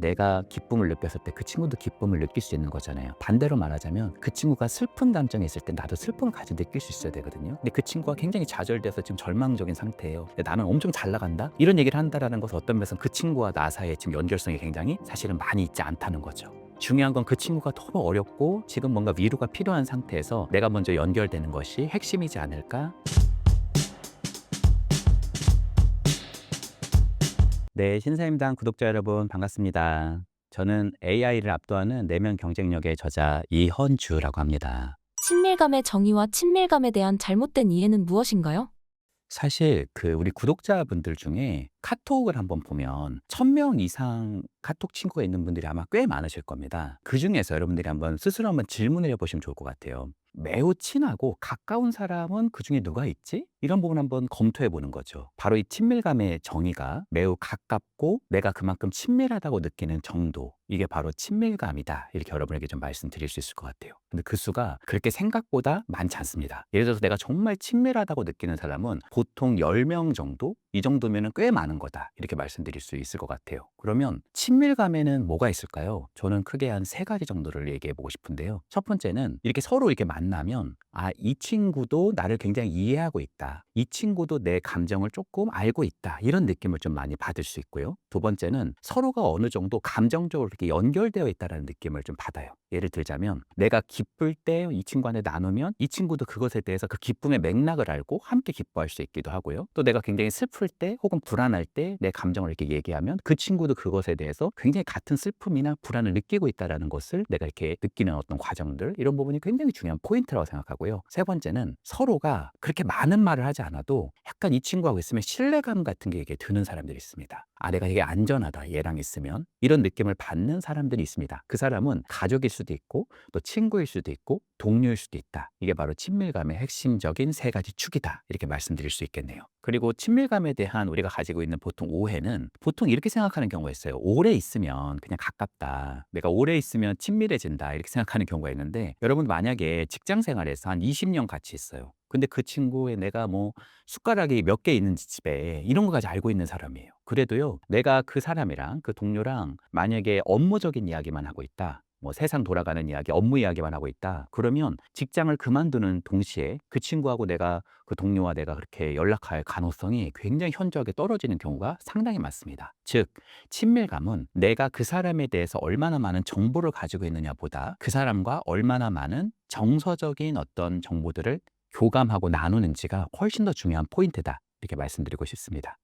내가 기쁨을 느꼈을 때 그 친구도 기쁨을 느낄 수 있는 거잖아요. 반대로 말하자면 그 친구가 슬픈 감정이 있을 때 나도 슬픔을 같이 느낄 수 있어야 되거든요. 근데 그 친구가 굉장히 좌절돼서 지금 절망적인 상태예요. 근데 나는 엄청 잘 나간다? 이런 얘기를 한다라는 것은 어떤 면에서는 그 친구와 나 사이에 지금 연결성이 굉장히 사실은 많이 있지 않다는 거죠. 중요한 건 그 친구가 너무 어렵고 지금 뭔가 위로가 필요한 상태에서 내가 먼저 연결되는 것이 핵심이지 않을까? 네, 신사임당 구독자 여러분 반갑습니다. 저는 AI를 압도하는 내면 경쟁력의 저자 이헌주라고 합니다. 친밀감의 정의와 친밀감에 대한 잘못된 이해는 무엇인가요? 사실 우리 구독자분들 중에 카톡을 한번 보면 1000명 이상 카톡 친구가 있는 분들이 아마 꽤 많으실 겁니다. 그중에서 여러분들이 한번 스스로 한번 질문을 해보시면 좋을 것 같아요. 매우 친하고 가까운 사람은 그중에 누가 있지? 이런 부분 한번 검토해 보는 거죠. 바로 이 친밀감의 정의가 매우 가깝고 내가 그만큼 친밀하다고 느끼는 정도, 이게 바로 친밀감이다. 이렇게 여러분에게 좀 말씀드릴 수 있을 것 같아요. 근데 그 수가 그렇게 생각보다 많지 않습니다. 예를 들어서 내가 정말 친밀하다고 느끼는 사람은 보통 10명 정도? 이 정도면 꽤 많은 거다. 이렇게 말씀드릴 수 있을 것 같아요. 그러면 친밀감에는 뭐가 있을까요? 저는 크게 한 3가지 정도를 얘기해 보고 싶은데요. 첫 번째는 이렇게 서로 이렇게 만나면 이 친구도 나를 굉장히 이해하고 있다. 이 친구도 내 감정을 조금 알고 있다. 이런 느낌을 좀 많이 받을 수 있고요. 두 번째는 서로가 어느 정도 감정적으로 이렇게 연결되어 있다는 느낌을 좀 받아요. 예를 들자면 내가 기쁠 때 이 친구한테 나누면 이 친구도 그것에 대해서 그 기쁨의 맥락을 알고 함께 기뻐할 수 있기도 하고요. 또 내가 굉장히 슬플 때 혹은 불안할 때 내 감정을 이렇게 얘기하면 그 친구도 그것에 대해서 굉장히 같은 슬픔이나 불안을 느끼고 있다는 것을 내가 이렇게 느끼는 어떤 과정들, 이런 부분이 굉장히 중요한 포인트라고 생각하고요. 세 번째는 서로가 그렇게 많은 말을 하지 않아도 약간 이 친구하고 있으면 신뢰감 같은 게 이게 드는 사람들이 있습니다. 내가 되게 안전하다 얘랑 있으면, 이런 느낌을 받는 사람들이 있습니다. 그 사람은 가족일 수도 있고 또 친구일 수도 있고 동료일 수도 있다. 이게 바로 친밀감의 핵심적인 3가지 축이다. 이렇게 말씀드릴 수 있겠네요. 그리고 친밀감에 대한 우리가 가지고 있는 보통 오해는, 보통 이렇게 생각하는 경우가 있어요. 오래 있으면 그냥 가깝다. 내가 오래 있으면 친밀해진다. 이렇게 생각하는 경우가 있는데, 여러분 만약에 직장 생활에서 한 20년 같이 있어요. 근데 그 친구의 내가 뭐 숟가락이 몇 개 있는지 집에 이런 거까지 알고 있는 사람이에요. 그래도요, 내가 그 사람이랑 그 동료랑 만약에 업무적인 이야기만 하고 있다. 뭐 세상 돌아가는 이야기, 업무 이야기만 하고 있다. 그러면 직장을 그만두는 동시에 그 친구하고 내가, 그 동료와 내가 그렇게 연락할 가능성이 굉장히 현저하게 떨어지는 경우가 상당히 많습니다. 즉, 친밀감은 내가 그 사람에 대해서 얼마나 많은 정보를 가지고 있느냐보다 그 사람과 얼마나 많은 정서적인 어떤 정보들을 교감하고 나누는지가 훨씬 더 중요한 포인트다. 이렇게 말씀드리고 싶습니다.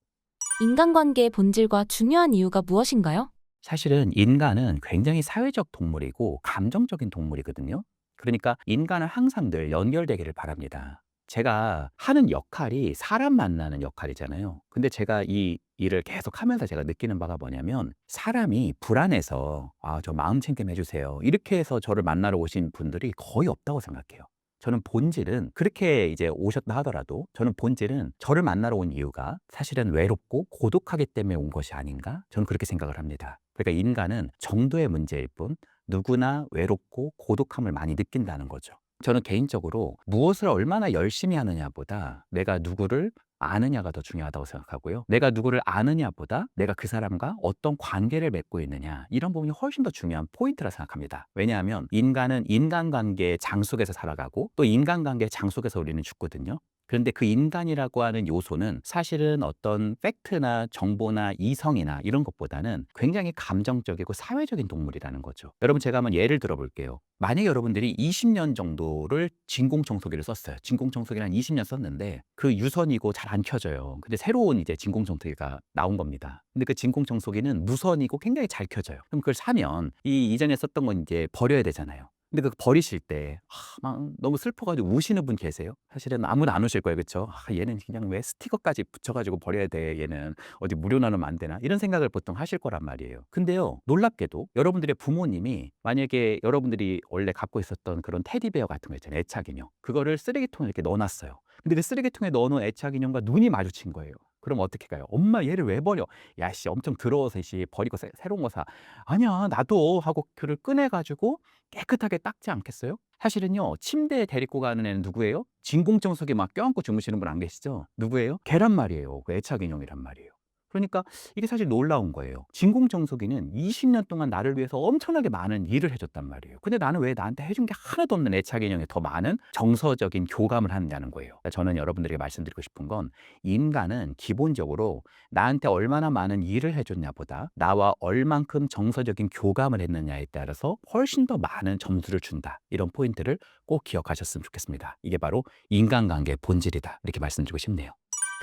인간관계의 본질과 중요한 이유가 무엇인가요? 사실은 인간은 굉장히 사회적 동물이고 감정적인 동물이거든요. 그러니까 인간은 항상 늘 연결되기를 바랍니다. 제가 하는 역할이 사람 만나는 역할이잖아요. 근데 제가 이 일을 계속 하면서 제가 느끼는 바가 뭐냐면, 사람이 불안해서 저 마음 챙김 해주세요, 이렇게 해서 저를 만나러 오신 분들이 거의 없다고 생각해요. 저는 본질은, 그렇게 이제 오셨다 하더라도 저는 본질은 저를 만나러 온 이유가 사실은 외롭고 고독하기 때문에 온 것이 아닌가? 저는 그렇게 생각을 합니다. 그러니까 인간은 정도의 문제일 뿐 누구나 외롭고 고독함을 많이 느낀다는 거죠. 저는 개인적으로 무엇을 얼마나 열심히 하느냐보다 내가 누구를 아느냐가 더 중요하다고 생각하고요. 내가 누구를 아느냐보다 내가 그 사람과 어떤 관계를 맺고 있느냐, 이런 부분이 훨씬 더 중요한 포인트라 생각합니다. 왜냐하면 인간은 인간관계의 장 속에서 살아가고 또 인간관계의 장 속에서 우리는 죽거든요. 그런데 그 인간이라고 하는 요소는 사실은 어떤 팩트나 정보나 이성이나 이런 것보다는 굉장히 감정적이고 사회적인 동물이라는 거죠. 여러분, 제가 한번 예를 들어 볼게요. 만약에 여러분들이 20년 정도를 진공청소기를 썼어요. 진공청소기를 한 20년 썼는데 그 유선이고 잘 안 켜져요. 근데 새로운 이제 진공청소기가 나온 겁니다. 근데 그 진공청소기는 무선이고 굉장히 잘 켜져요. 그럼 그걸 사면 이 이전에 썼던 건 이제 버려야 되잖아요. 근데 그 버리실 때 막 너무 슬퍼가지고 우시는 분 계세요? 사실은 아무도 안 우실 거예요, 그렇죠? 얘는 그냥 왜 스티커까지 붙여가지고 버려야 돼? 얘는 어디 무료 나누면 안 되나? 이런 생각을 보통 하실 거란 말이에요. 근데요, 놀랍게도 여러분들의 부모님이 만약에 여러분들이 원래 갖고 있었던 그런 테디베어 같은 거 있잖아요, 애착 인형. 그거를 쓰레기통에 이렇게 넣어놨어요. 근데 그 쓰레기통에 넣어놓은 애착 인형과 눈이 마주친 거예요. 그럼 어떻게 가요? 엄마, 얘를 왜 버려? 야씨, 엄청 더러워서 씨 버리고 새로운 거 사. 아니야, 나도 하고 그를 꺼내가지고 깨끗하게 닦지 않겠어요? 사실은요, 침대에 데리고 가는 애는 누구예요? 진공청소기 막 껴안고 주무시는 분 안 계시죠? 누구예요? 걔란 말이에요. 그 애착 인형이란 말이에요. 그러니까 이게 사실 놀라운 거예요. 진공청소기는 20년 동안 나를 위해서 엄청나게 많은 일을 해줬단 말이에요. 근데 나는 왜 나한테 해준 게 하나도 없는 애착 인형에 더 많은 정서적인 교감을 하느냐는 거예요. 그러니까 저는 여러분들에게 말씀드리고 싶은 건 인간은 기본적으로 나한테 얼마나 많은 일을 해줬냐보다 나와 얼만큼 정서적인 교감을 했느냐에 따라서 훨씬 더 많은 점수를 준다. 이런 포인트를 꼭 기억하셨으면 좋겠습니다. 이게 바로 인간관계의 본질이다. 이렇게 말씀드리고 싶네요.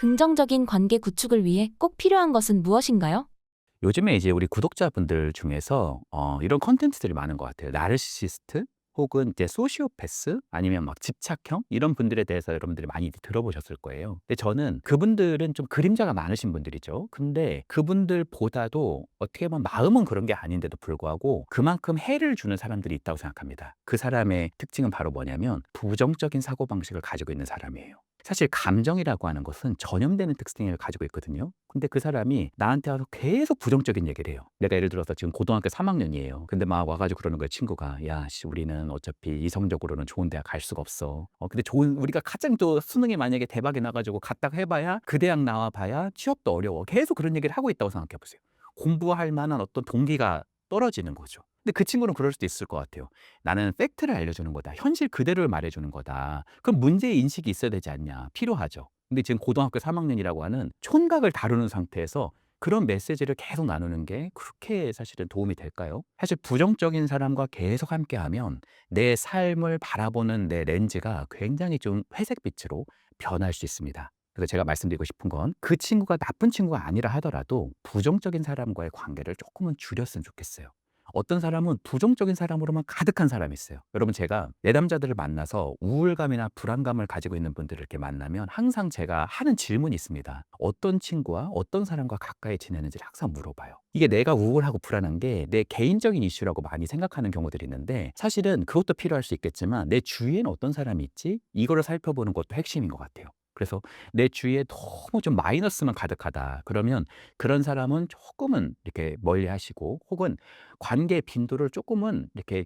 긍정적인 관계 구축을 위해 꼭 필요한 것은 무엇인가요? 요즘에 이제 우리 구독자분들 중에서 이런 컨텐츠들이 많은 것 같아요. 나르시시스트 혹은 이제 소시오패스 아니면 막 집착형 이런 분들에 대해서 여러분들이 많이 들어보셨을 거예요. 근데 저는 그분들은 좀 그림자가 많으신 분들이죠. 근데 그분들보다도 어떻게 보면 마음은 그런 게 아닌데도 불구하고 그만큼 해를 주는 사람들이 있다고 생각합니다. 그 사람의 특징은 바로 뭐냐면 부정적인 사고방식을 가지고 있는 사람이에요. 사실 감정이라고 하는 것은 전염되는 특징을 가지고 있거든요. 근데 그 사람이 나한테 와서 계속 부정적인 얘기를 해요. 내가 예를 들어서 지금 고등학교 3학년이에요. 근데 막 와가지고 그러는 거예요. 친구가. 야, 씨, 우리는 어차피 이성적으로는 좋은 대학 갈 수가 없어. 근데 우리가 가장 또 수능이 만약에 대박이 나가지고 갔다 해봐야 그 대학 나와봐야 취업도 어려워. 계속 그런 얘기를 하고 있다고 생각해 보세요. 공부할 만한 어떤 동기가 떨어지는 거죠. 근데 그 친구는 그럴 수도 있을 것 같아요. 나는 팩트를 알려주는 거다. 현실 그대로를 말해주는 거다. 그럼 문제 인식이 있어야 되지 않냐. 필요하죠. 근데 지금 고등학교 3학년이라고 하는 촌각을 다루는 상태에서 그런 메시지를 계속 나누는 게 그렇게 사실은 도움이 될까요? 사실 부정적인 사람과 계속 함께하면 내 삶을 바라보는 내 렌즈가 굉장히 좀 회색빛으로 변할 수 있습니다. 그래서 제가 말씀드리고 싶은 건 그 친구가 나쁜 친구가 아니라 하더라도 부정적인 사람과의 관계를 조금은 줄였으면 좋겠어요. 어떤 사람은 부정적인 사람으로만 가득한 사람이 있어요. 여러분 제가 내담자들을 만나서 우울감이나 불안감을 가지고 있는 분들을 이렇게 만나면 항상 제가 하는 질문이 있습니다. 어떤 친구와 어떤 사람과 가까이 지내는지를 항상 물어봐요. 이게 내가 우울하고 불안한 게 내 개인적인 이슈라고 많이 생각하는 경우들이 있는데 사실은 그것도 필요할 수 있겠지만 내 주위에는 어떤 사람이 있지? 이거를 살펴보는 것도 핵심인 것 같아요. 그래서 내 주위에 너무 좀 마이너스만 가득하다. 그러면 그런 사람은 조금은 이렇게 멀리 하시고 혹은 관계 빈도를 조금은 이렇게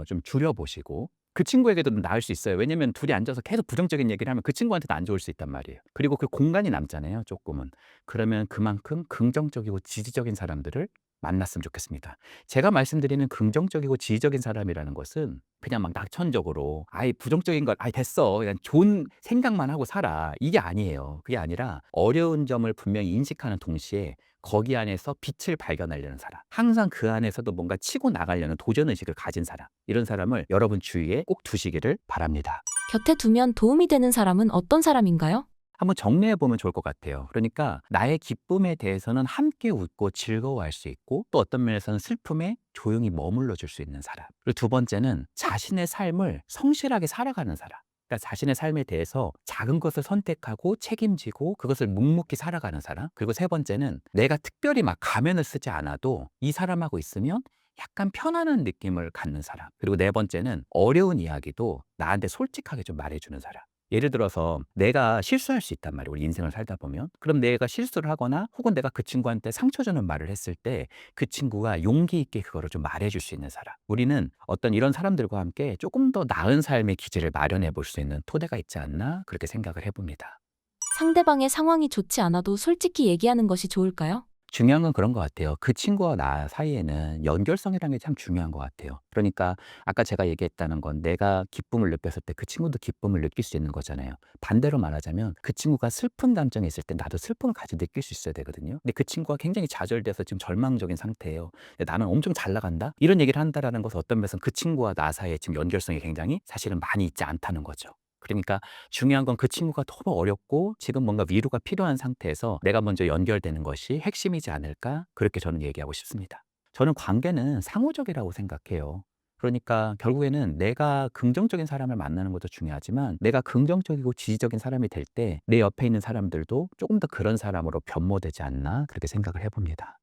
좀 줄여 보시고 그 친구에게도 나을 수 있어요. 왜냐면 둘이 앉아서 계속 부정적인 얘기를 하면 그 친구한테도 안 좋을 수 있단 말이에요. 그리고 그 공간이 남잖아요, 조금은. 그러면 그만큼 긍정적이고 지지적인 사람들을 만났으면 좋겠습니다. 제가 말씀드리는 긍정적이고 지지적인 사람이라는 것은 그냥 막 낙천적으로 아이 부정적인 걸 아이 됐어. 그냥 좋은 생각만 하고 살아. 이게 아니에요. 그게 아니라 어려운 점을 분명히 인식하는 동시에 거기 안에서 빛을 발견하려는 사람. 항상 그 안에서도 뭔가 치고 나가려는 도전 의식을 가진 사람. 이런 사람을 여러분 주위에 꼭 두시기를 바랍니다. 곁에 두면 도움이 되는 사람은 어떤 사람인가요? 한번 정리해 보면 좋을 것 같아요. 그러니까 나의 기쁨에 대해서는 함께 웃고 즐거워할 수 있고 또 어떤 면에서는 슬픔에 조용히 머물러 줄 수 있는 사람. 그리고 두 번째는 자신의 삶을 성실하게 살아가는 사람. 그러니까 자신의 삶에 대해서 작은 것을 선택하고 책임지고 그것을 묵묵히 살아가는 사람. 그리고 세 번째는 내가 특별히 막 가면을 쓰지 않아도 이 사람하고 있으면 약간 편안한 느낌을 갖는 사람. 그리고 네 번째는 어려운 이야기도 나한테 솔직하게 좀 말해주는 사람. 예를 들어서 내가 실수할 수 있단 말이에요. 우리 인생을 살다 보면. 그럼 내가 실수를 하거나 혹은 내가 그 친구한테 상처 주는 말을 했을 때 그 친구가 용기 있게 그거를 좀 말해줄 수 있는 사람. 우리는 어떤 이런 사람들과 함께 조금 더 나은 삶의 기지를 마련해 볼 수 있는 토대가 있지 않나 그렇게 생각을 해봅니다. 상대방의 상황이 좋지 않아도 솔직히 얘기하는 것이 좋을까요? 중요한 건 그런 것 같아요. 그 친구와 나 사이에는 연결성이라는 게 참 중요한 것 같아요. 그러니까 아까 제가 얘기했다는 건 내가 기쁨을 느꼈을 때 그 친구도 기쁨을 느낄 수 있는 거잖아요. 반대로 말하자면 그 친구가 슬픈 감정이 있을 때 나도 슬픔을 같이 느낄 수 있어야 되거든요. 근데 그 친구가 굉장히 좌절돼서 지금 절망적인 상태예요. 근데 나는 엄청 잘 나간다? 이런 얘기를 한다라는 것은 어떤 면에서는 그 친구와 나 사이에 지금 연결성이 굉장히 사실은 많이 있지 않다는 거죠. 그러니까 중요한 건 그 친구가 너무 어렵고 지금 뭔가 위로가 필요한 상태에서 내가 먼저 연결되는 것이 핵심이지 않을까? 그렇게 저는 얘기하고 싶습니다. 저는 관계는 상호적이라고 생각해요. 그러니까 결국에는 내가 긍정적인 사람을 만나는 것도 중요하지만 내가 긍정적이고 지지적인 사람이 될 때 내 옆에 있는 사람들도 조금 더 그런 사람으로 변모되지 않나 그렇게 생각을 해봅니다.